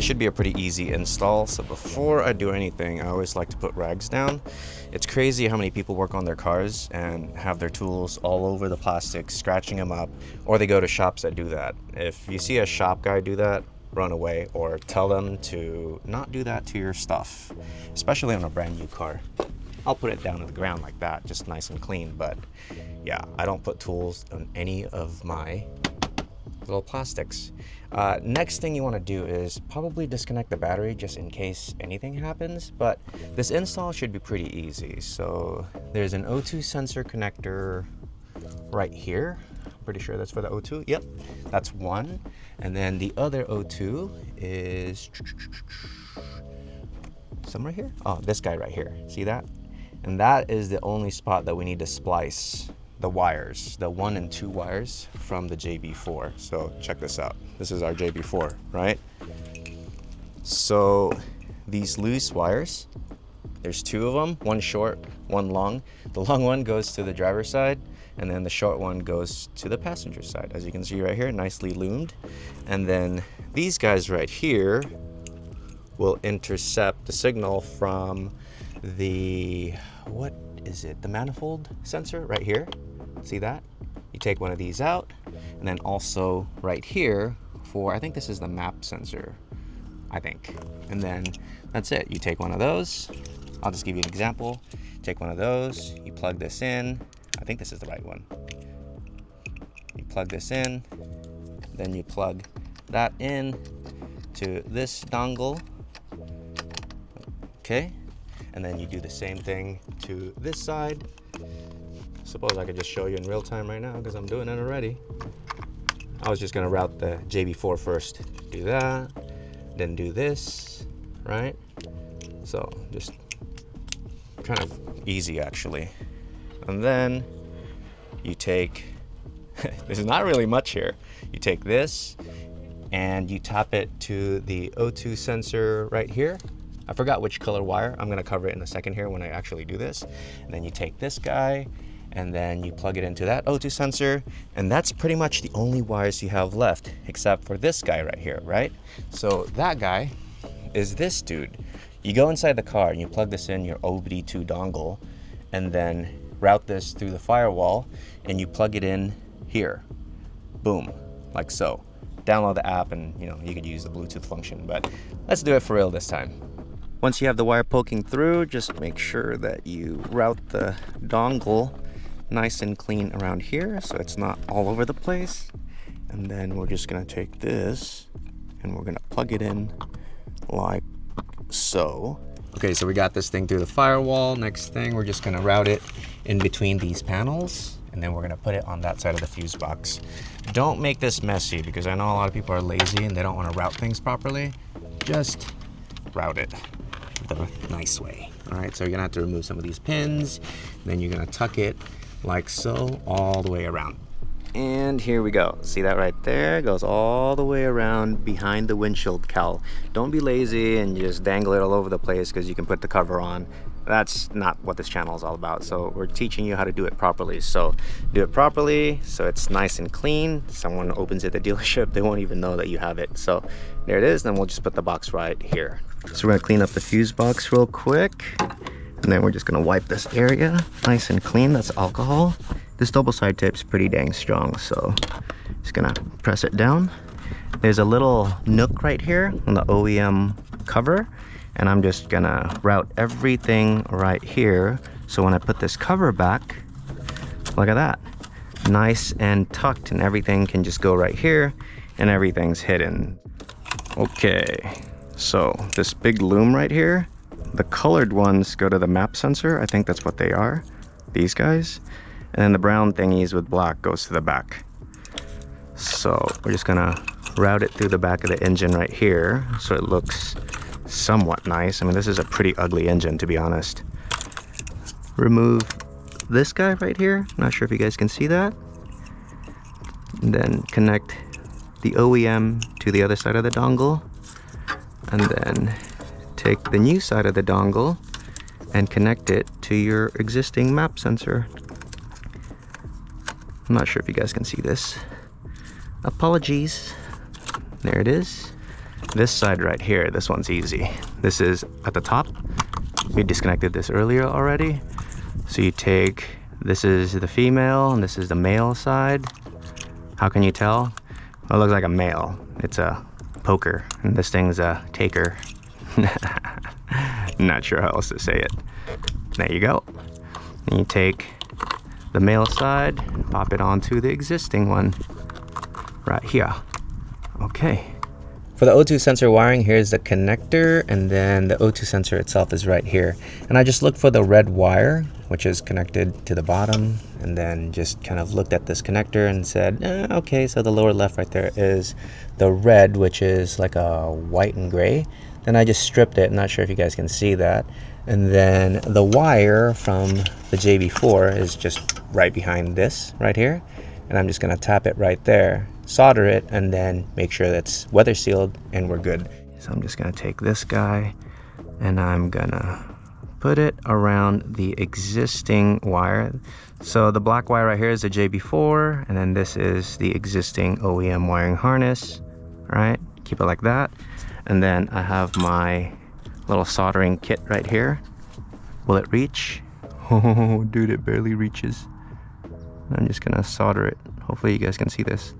should be a pretty easy install. So before I do anything, I always like to put rags down. It's crazy how many people work on their cars and have their tools all over the plastic, scratching them up, or they go to shops that do that. If you see a shop guy do that, run away or tell them to not do that to your stuff, especially on a brand new car. I'll put it down to the ground like that, just nice and clean. But yeah, I don't put tools on any of my little plastics. Next thing you want to do is probably disconnect the battery just in case anything happens, but this install should be pretty easy. So there's an O2 sensor connector right here. Pretty sure that's for the O2. Yep, that's one. And then the other O2 is somewhere here. Oh, this guy right here. See that? And that is the only spot that we need to splice the wires, the 1 and 2 wires from the Jb4. So check this out. This is our Jb4, right? So these loose wires, there's 2 of them, one short, one long. The long one goes to the driver's side, and then the short one goes to the passenger side. As you can see right here, nicely loomed. And then these guys right here will intercept the signal from the, what is it? The manifold sensor right here. See that? You take one of these out, and then also right here for, I think this is the map sensor, I think. And then that's it. You take one of those. I'll just give you an example. Take one of those, you plug this in. I think this is the right one. You plug this in, then you plug that in to this dongle. Okay, and then you do the same thing to this side. Suppose I could just show you in real time right now because I'm doing it already. I was just gonna route the Jb4 first. Do that, then do this, right? So just kind of easy actually. And then you take, there's not really much here. You take this and you tap it to the O2 sensor right here. I forgot which color wire. I'm gonna cover it in a second here when I actually do this. And then you take this guy and then you plug it into that O2 sensor. And that's pretty much the only wires you have left, except for this guy right here, right? So that guy is this dude. You go inside the car and you plug this in your OBD2 dongle and then route this through the firewall and you plug it in here. Boom, like so. Download the app and you could use the Bluetooth function, but let's do it for real this time. Once you have the wire poking through, just make sure that you route the dongle nice and clean around here so it's not all over the place. And then we're just gonna take this and we're gonna plug it in like so. Okay, so we got this thing through the firewall. Next thing, we're just gonna route it in between these panels, and then we're gonna put it on that side of the fuse box. Don't make this messy because I know a lot of people are lazy and they don't wanna route things properly. Just route it the nice way. All right, so you're gonna have to remove some of these pins, and then you're gonna tuck it like so all the way around. And here we go. See that right there? Goes all the way around behind the windshield cowl. Don't be lazy and just dangle it all over the place because you can put the cover on. That's not what this channel is all about. So we're teaching you how to do it properly. So do it properly so it's nice and clean. Someone opens it at the dealership, they won't even know that you have it. So there it is. Then we'll just put the box right here. So we're gonna clean up the fuse box real quick. And then we're just gonna wipe this area nice and clean. That's alcohol. This double side tape's pretty dang strong, so just gonna press it down. There's a little nook right here on the OEM cover, and I'm just gonna route everything right here. So when I put this cover back, look at that. Nice and tucked, and everything can just go right here, and everything's hidden. Okay, so this big loom right here, the colored ones go to the map sensor. I think that's what they are, these guys. And then the brown thingies with black goes to the back. So we're just gonna route it through the back of the engine right here so it looks somewhat nice. I mean, this is a pretty ugly engine, to be honest. Remove this guy right here. Not sure if you guys can see that. And then connect the OEM to the other side of the dongle. And then take the new side of the dongle and connect it to your existing map sensor. I'm not sure if you guys can see this. Apologies. There it is. This side right here, this one's easy. This is at the top. We disconnected this earlier already. So you take, this is the female and this is the male side. How can you tell? Well, it looks like a male. It's a poker and this thing's a taker. Not sure how else to say it. There you go. And you take the male side, pop it onto the existing one right here. Okay. For the O2 sensor wiring, here's the connector, and then the O2 sensor itself is right here. And I just looked for the red wire, which is connected to the bottom, and then just kind of looked at this connector and said, okay, so the lower left right there is the red, which is like a white and gray. Then I just stripped it, not sure if you guys can see that. And then the wire from the Jb4 is just right behind this right here. And I'm just gonna tap it right there, solder it, and then make sure that's weather sealed and we're good. So I'm just gonna take this guy and I'm gonna put it around the existing wire. So the black wire right here is the Jb4, and then this is the existing OEM wiring harness, right? Keep it like that. And then I have my little soldering kit right here. Will it reach? Oh, dude, it barely reaches. I'm just gonna solder it. Hopefully you guys can see this.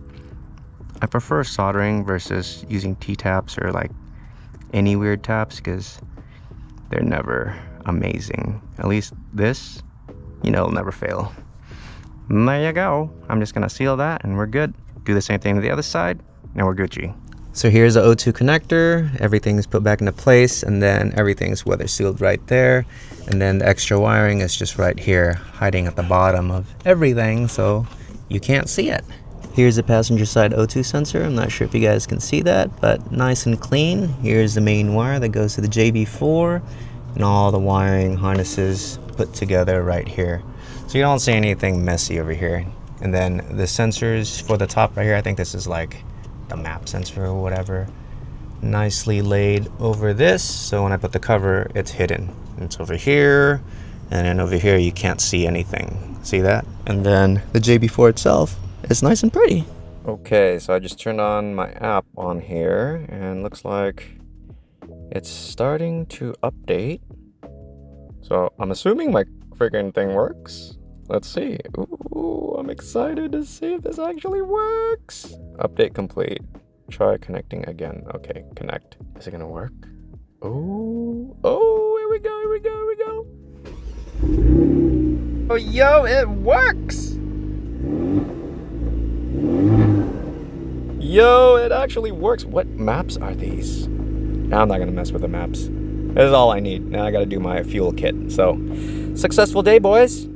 I prefer soldering versus using T-taps or like any weird taps because they're never amazing. At least this, you know, it'll never fail. And there you go. I'm just gonna seal that and we're good. Do the same thing to the other side and we're Gucci. So here's the O2 connector. Everything's put back into place and then everything's weather sealed right there. And then the extra wiring is just right here, hiding at the bottom of everything so you can't see it. Here's the passenger side O2 sensor. I'm not sure if you guys can see that, but nice and clean. Here's the main wire that goes to the Jb4 and all the wiring harnesses put together right here. So you don't see anything messy over here. And then the sensors for the top right here, I think this is like the map sensor or whatever, nicely laid over this. So when I put the cover, it's hidden. It's over here, and then over here you can't see anything. See that? And then the Jb4 itself is nice and pretty. Okay, so I just turned on my app on here and looks like it's starting to update. So I'm assuming my freaking thing works. Let's see. Ooh, I'm excited to see if this actually works. Update complete. Try connecting again. Okay, connect. Is it gonna work? Oh, here we go, here we go, here we go. Oh, yo, it works! Yo, it actually works. What maps are these? I'm not gonna mess with the maps. This is all I need. Now I gotta do my fuel kit. So, successful day, boys.